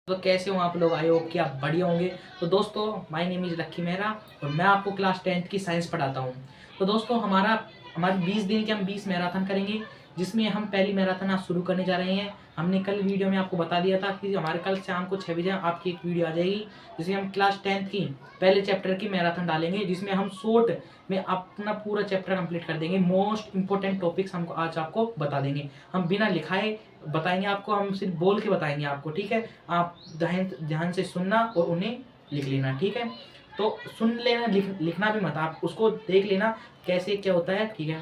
तो कैसे हो आप लोग? आई होप कि आप बढ़िया होंगे। तो दोस्तों, माय नेम इज़ लक्की मेहरा और मैं आपको क्लास 10th की साइंस पढ़ाता हूँ। तो दोस्तों, हमारी 20 दिन के हम 20 मैराथन करेंगे, जिसमें हम पहली मैराथन आज शुरू करने जा रहे हैं। हमने कल वीडियो में आपको बता दिया था कि हमारे कल शाम को 6 बजे आपकी एक वीडियो आ जाएगी, जिसमें हम क्लास 10th की पहले चैप्टर की मैराथन डालेंगे, जिसमें हम शॉर्ट में अपना पूरा चैप्टर कंप्लीट कर देंगे। मोस्ट इंपॉर्टेंट टॉपिक्स हमको आज आपको बता देंगे। हम बिना लिखाए बताएंगे आपको, हम सिर्फ बोल के बताएंगे आपको, ठीक है? आप ध्यान से सुनना और उन्हें लिख लेना, ठीक है? तो सुन लेना, लिखना भी मत, आप उसको देख लेना कैसे क्या होता है, ठीक है?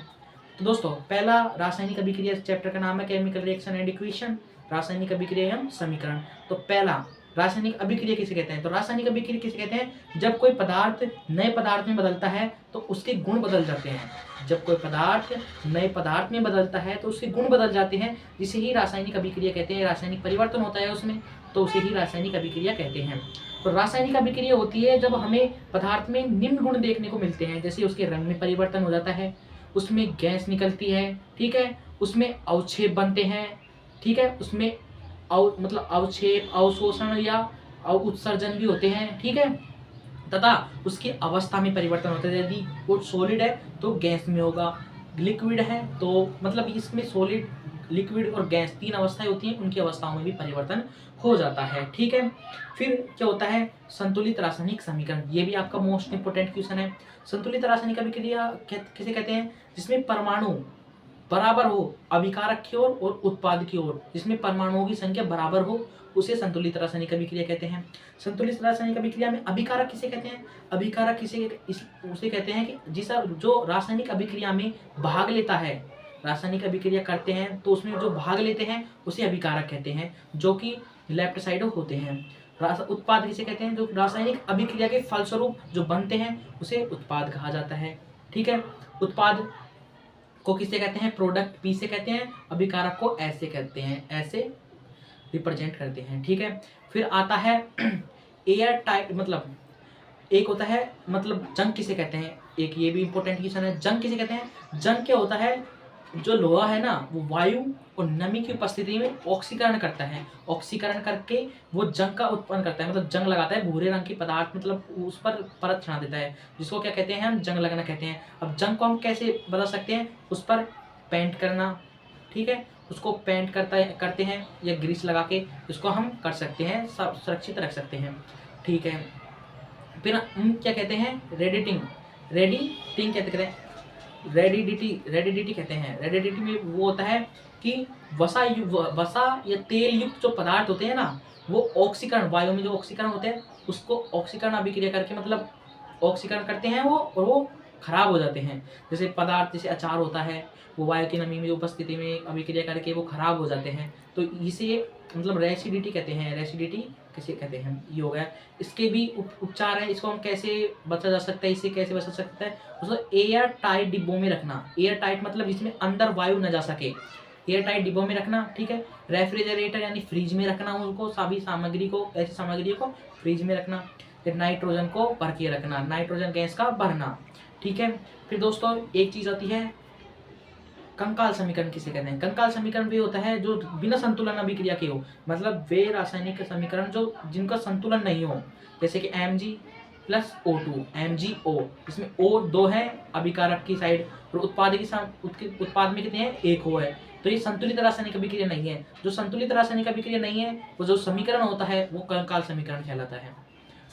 तो दोस्तों, पहला रासायनिक अभिक्रिया चैप्टर का नाम है केमिकल रिएक्शन एंड इक्वेशन, रासायनिक अभिक्रिया एवं समीकरण। तो पहला, रासायनिक अभिक्रिया किसे कहते हैं? तो रासायनिक अभिक्रिया किसे कहते हैं? जब कोई पदार्थ नए पदार्थ में बदलता है तो उसके गुण बदल जाते हैं। जब कोई पदार्थ नए पदार्थ में बदलता है तो उसके गुण बदल जाते हैं, जिसे ही रासायनिक अभिक्रिया कहते हैं। रासायनिक परिवर्तन होता है उसमें, तो उसे ही रासायनिक अभिक्रिया कहते हैं। तो रासायनिक अभिक्रिया होती है जब हमें पदार्थ में निम्न गुण देखने को मिलते हैं, जैसे उसके रंग में परिवर्तन हो जाता है, उसमें गैस निकलती है, ठीक है, उसमें अवक्षेप बनते हैं, ठीक है, उसमें मतलब अवक्षेप, अवशोषण या उत्सर्जन भी होते हैं, ठीक है, तथा उसकी अवस्था में परिवर्तन होता है। यदि वो सॉलिड है तो गैस में होगा, लिक्विड है तो मतलब इसमें सॉलिड, लिक्विड और गैस तीन अवस्थाएं होती हैं, उनकी अवस्थाओं में भी परिवर्तन हो जाता है, ठीक है। फिर क्या होता है? संतुलित रासायनिक समीकरण। ये भी आपका मोस्ट इंपोर्टेंट क्वेश्चन है। संतुलित रासायनिक अभिक्रिया किसे कहते हैं? जिसमें परमाणु बराबर हो अभिकारक की ओर और उत्पाद की ओर, जिसमें परमाणुओं की संख्या बराबर हो, उसे संतुलित रासायनिक अभिक्रिया कहते हैं। संतुलित रासायनिक अभिक्रिया में अभिकारक किसे कहते हैं? अभिकारक उसे कहते हैं कि जिसा जो रासायनिक अभिक्रिया में भाग लेता है, रासायनिक अभिक्रिया करते हैं तो उसमें जो भाग लेते हैं उसे अभिकारक कहते हैं, जो कि लेफ्ट साइड होते हैं। उत्पाद किसे कहते हैं? जो रासायनिक अभिक्रिया के फलस्वरूप जो बनते हैं उसे उत्पाद कहा जाता है, ठीक है। उत्पाद को किसे कहते हैं? प्रोडक्ट पी से कहते हैं, अभिकारक को ऐसे कहते हैं, ऐसे रिप्रेजेंट करते हैं, ठीक है। फिर आता है एयर टाइट, मतलब एक होता है, मतलब जंग किसे कहते हैं? एक ये भी इंपॉर्टेंट क्वेश्चन है, जंग किसे कहते हैं? जंग क्या होता है? जो लोहा है ना, वो वायु और नमी की उपस्थिति में ऑक्सीकरण करता है, ऑक्सीकरण करके वो जंग का उत्पन्न करता है, मतलब जंग लगाता है। भूरे रंग की पदार्थ, मतलब उस पर परत छा देता है, जिसको क्या कहते हैं? हम जंग लगना कहते हैं। अब जंग को हम कैसे बदल सकते हैं? उस पर पेंट करना, ठीक है, उसको पेंट करते हैं या ग्रीस लगा के उसको हम कर सकते हैं, सुरक्षित रख सकते हैं, ठीक है। फिर हम क्या कहते हैं? रेडिटिंग कहते हैं, रेडिडिटी कहते हैं। रेडिडिटी में वो होता है कि वसा या तेल युक्त जो पदार्थ होते हैं ना, वो ऑक्सीकरण, वायु में जो ऑक्सीकरण होते हैं उसको ऑक्सीकरण अभिक्रिया करके, मतलब ऑक्सीकरण करते हैं वो, और वो खराब हो जाते हैं। जैसे पदार्थ, जैसे अचार होता है, वो वायु की नमी में उपस्थिति में अभिक्रिया करके वो खराब हो जाते हैं, तो इसे मतलब रेसिडिटी कहते हैं। रेसिडिटी किसे कहते हैं? ये हो गया। इसके भी उपचार है, इसको हम कैसे बचा जा सकता है, इससे कैसे बचा सकता है? उसको एयर टाइट डिब्बों में रखना। एयर टाइट मतलब जिसमें अंदर वायु न जा सके, एयर टाइट डिब्बों में रखना, ठीक है। रेफ्रिजरेटर यानी फ्रिज में रखना उनको, सभी सामग्री को, ऐसी सामग्री को फ्रिज में रखना। फिर नाइट्रोजन को भर के रखना, नाइट्रोजन गैस का भरना, ठीक है। फिर दोस्तों, एक चीज आती है कंकाल समीकरण किसे कहते हैं? कंकाल समीकरण भी होता है जो बिना संतुलन अभिक्रिया के हो, मतलब वे रासायनिक समीकरण जो जिनका संतुलन नहीं हो, जैसे कि Mg+O2, MgO, इसमें O 2 है अभिकारक की साइड, और उत्पाद में कितने हैं? 1 O है, तो ये संतुलित रासायनिक अभिक्रिया नहीं है। जो संतुलित रासायनिक अभिक्रिया नहीं है, वो जो समीकरण होता है वो कंकाल समीकरण कहलाता है।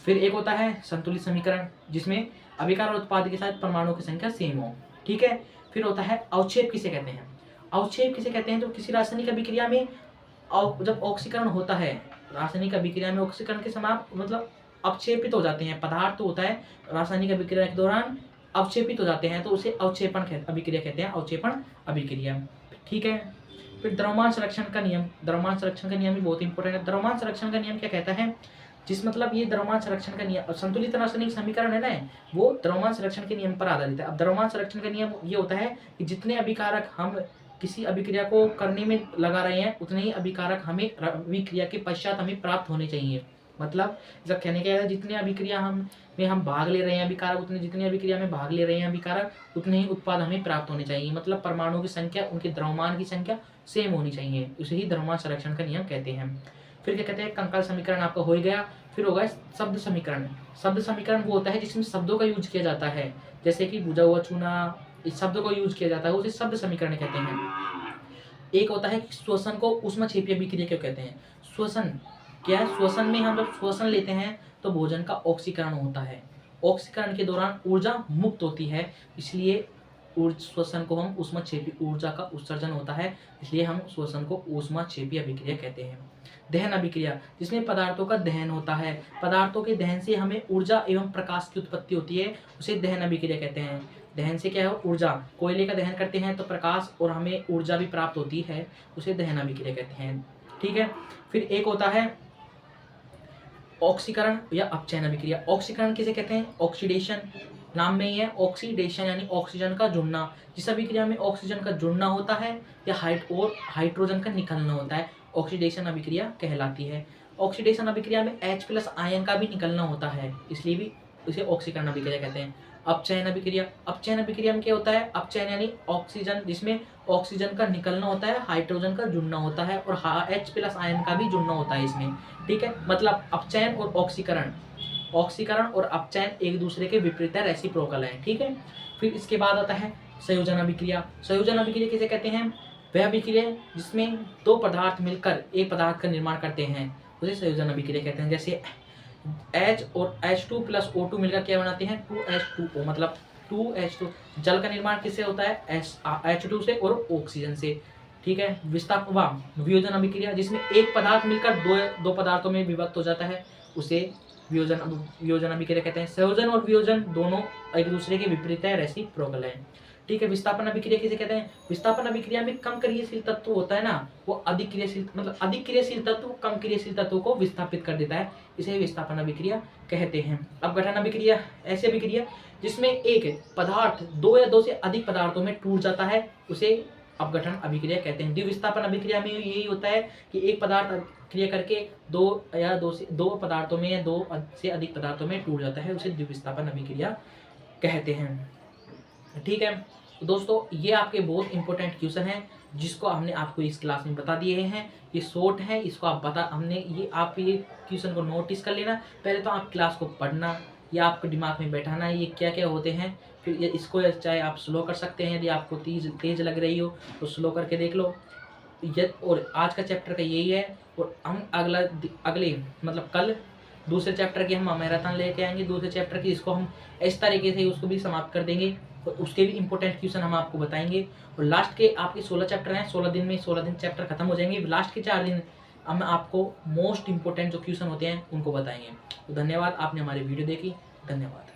फिर एक होता है संतुलित समीकरण, जिसमें अभिकार और उत्पाद के साथ परमाणु की संख्या सेम हो, ठीक है। फिर होता है अवक्षेप किसे कहते हैं? अवक्षेप किसे कहते हैं? जो किसी रासायनिक अभिक्रिया में जब ऑक्सीकरण होता है, रासायनिक अभिक्रिया में ऑक्सीकरण के समान मतलब अवक्षेपित हो जाते हैं, पदार्थ होता है रासायनिक अभिक्रिया के दौरान अवक्षेपित हो जाते हैं, तो उसे अवक्षेपण अभिक्रिया कहते हैं, अवक्षेपण अभिक्रिया, ठीक है। फिर द्रव्यमान संरक्षण का नियम, द्रव्यमान संरक्षण का नियम भी बहुत इंपॉर्टेंट है। द्रव्यमान संरक्षण का नियम क्या कहता है? जिस मतलब ये द्रव्यमान संरक्षण का नियम, संतुलित रासायनिक समीकरण है ना, वो द्रव्यमान संरक्षण के नियम पर आधारित है। अब द्रव्यमान संरक्षण का नियम ये होता है कि जितने अभिकारक हम किसी अभिक्रिया को करने में लगा रहे हैं, उतने ही अभिकारक हमें अभिक्रिया के पश्चात हमें प्राप्त होने चाहिए। मतलब इसका कहने का है, जितने अभिक्रिया हम भाग ले रहे हैं अभिकारक, उतने जितनी अभिक्रिया में भाग ले रहे हैं अभिकारक, उतने ही उत्पाद हमें प्राप्त होने चाहिए। मतलब परमाणु की संख्या, उनके द्रव्यमान की संख्या सेम होनी चाहिए, उसे ही द्रव्यमान संरक्षण का नियम कहते हैं। फिर क्या कहते हैं, कंकाल समीकरण आपका हो ही गया। फिर होगा शब्द समीकरण। शब्द समीकरण वो होता है जिसमें शब्दों का यूज किया जाता है, जैसे कि भुजा हुआ चूना, इस शब्द को यूज किया जाता है, उसे शब्द समीकरण कहते हैं। एक होता है कि श्वसन को ऊष्मक्षेपीय अभिक्रिया क्यों कहते हैं। श्वसन क्या है, श्वसन में हम जब श्वसन लेते हैं तो भोजन का ऑक्सीकरण होता है। ऑक्सीकरण के दौरान ऊर्जा मुक्त होती है, इसलिए श्वसन को हम ऊष्मक्षेपी ऊर्जा का उत्सर्जन होता है, इसलिए हम श्वसन को ऊष्मक्षेपी अभिक्रिया कहते हैं। दहन अभिक्रिया, जिसमें पदार्थों का दहन होता है, पदार्थों के दहन से हमें ऊर्जा एवं प्रकाश की उत्पत्ति होती है, उसे दहन अभिक्रिया कहते हैं। दहन से क्या है, ऊर्जा, कोयले का दहन करते हैं तो प्रकाश और हमें ऊर्जा भी प्राप्त होती है, उसे दहन अभिक्रिया कहते हैं। ठीक है। फिर एक होता है ऑक्सीकरण या अपचयन अभिक्रिया। ऑक्सीकरण किसे कहते हैं, ऑक्सीडेशन, नाम में ही है ऑक्सीडेशन यानी ऑक्सीजन का जुड़ना। जिस अभिक्रिया में ऑक्सीजन का जुड़ना होता है या हाइड्रोजन का निकलना होता है, ऑक्सीडेशन अभिक्रिया कहलाती है। ऑक्सीडेशन अभिक्रिया में H+ आयन का भी निकलना होता है, इसलिए भी उसे ऑक्सीकरण अभिक्रिया कहते हैं। अपचयन अभिक्रिया, अपचयन अभिक्रिया में क्या होता है, अपचयन यानी ऑक्सीजन, जिसमें ऑक्सीजन का निकलना होता है, हाइड्रोजन का जुड़ना होता है और H+ आयन का भी जुड़ना होता है इसमें। ठीक है, मतलब अपचयन और ऑक्सीकरण, ऑक्सीकरण और अपचयन एक दूसरे के विपरीत है, रेसिप्रोकल है। ठीक है। फिर इसके बाद आता है संयोजन अभिक्रिया। संयोजन अभिक्रिया किसे कहते हैं, वह अभिक्रिया जिसमें दो पदार्थ मिलकर एक पदार्थ का निर्माण करते हैं, उसे संयोजन अभिक्रिया कहते हैं। जैसे H और H2 + O2 मिलकर क्या बनाते हैं, 2H2O, मतलब 2H2। जल का निर्माण किससे होता है, H2 से और ऑक्सीजन से। ठीक है। वियोजन अभिक्रिया, जिसमें एक पदार्थ मिलकर दो पदार्थों में विभक्त हो जाता है, उसे वियोजन अभिक्रिया कहते हैं। संयोजन और वियोजन दोनों एक दूसरे के विपरीत है, रेसिप्रोकल है। ठीक है। विस्थापन अभिक्रिया किसे कहते हैं, विस्थापन अभिक्रिया में कम क्रियाशील तत्व होता है ना, वो अधिक क्रियाशील, मतलब अधिक क्रियाशील तत्व कम क्रियाशील तत्व को विस्थापित कर देता है, इसे विस्थापन अभिक्रिया कहते हैं। अपघटन अभिक्रिया, ऐसी अभिक्रिया जिसमें एक पदार्थ दो या दो से अधिक पदार्थों में टूट जाता है, उसे अपघटन अभिक्रिया कहते हैं। द्विविस्थापन अभिक्रिया में यही होता है कि एक पदार्थ क्रिया करके दो पदार्थों में या दो से अधिक पदार्थों में टूट जाता है, उसे द्विविस्थापन अभिक्रिया कहते हैं। ठीक है। तो दोस्तों ये आपके बहुत इंपॉर्टेंट क्वेश्चन हैं, जिसको हमने आपको इस क्लास में बता दिए हैं। ये शॉर्ट है, इसको आप आप ये क्वेश्चन को नोटिस कर लेना। पहले तो आप क्लास को पढ़ना या आपको दिमाग में बैठाना ये क्या क्या होते हैं, फिर इसको चाहे आप स्लो कर सकते हैं, यदि आपको तेज लग रही हो तो स्लो करके देख लो। और आज का चैप्टर का यही है, और हम अगले मतलब कल दूसरे चैप्टर की हम मैराथन लेके आएंगे। दूसरे चैप्टर की इसको हम इस तरीके से उसको भी समाप्त कर देंगे, और उसके भी इंपॉर्टेंट क्वेश्चन हम आपको बताएंगे। और लास्ट के आपके 16 चैप्टर हैं, 16 दिन में 16 दिन चैप्टर खत्म हो जाएंगे। लास्ट के 4 दिन हम आपको मोस्ट इंपॉर्टेंट जो क्वेश्चन होते हैं उनको बताएंगे। तो धन्यवाद, आपने हमारी वीडियो देखी, धन्यवाद।